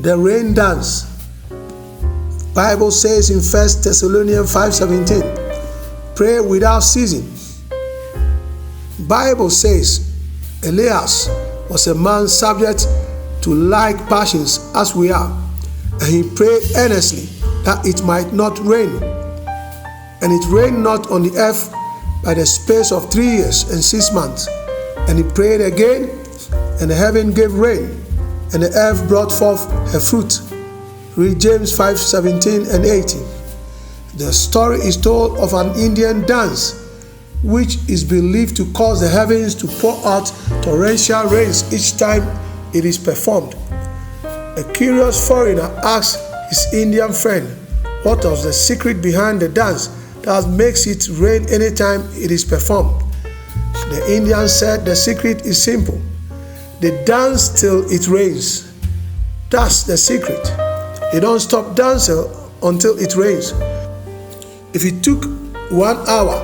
the rain dance. Bible says in 1 Thessalonians 5:17, pray without ceasing. Bible says Elias was a man subject to like passions as we are, and he prayed earnestly that it might not rain. And it rained not on the earth by the space of 3 years and 6 months. And he prayed again, and the heaven gave rain, and the earth brought forth her fruit. Read James 5:17 and 18. The story is told of an Indian dance which is believed to cause the heavens to pour out torrential rains each time it is performed. A curious foreigner asked his Indian friend what was the secret behind the dance that makes it rain anytime it is performed. The Indian said the secret is simple. They dance till it rains. That's the secret. They don't stop dancing until it rains. If it took 1 hour,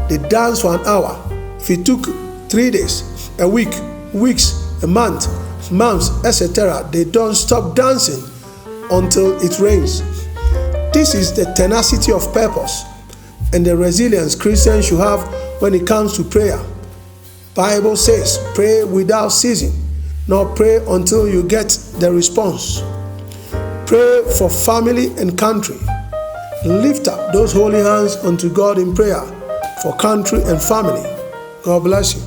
they dance for an hour. If it took 3 days, a week, weeks, a month, months, etc., they don't stop dancing until it rains. This is the tenacity of purpose and the resilience Christians should have when it comes to prayer. Bible says, pray without ceasing, not pray until you get the response. Pray for family and country. Lift up those holy hands unto God in prayer for country and family. God bless you.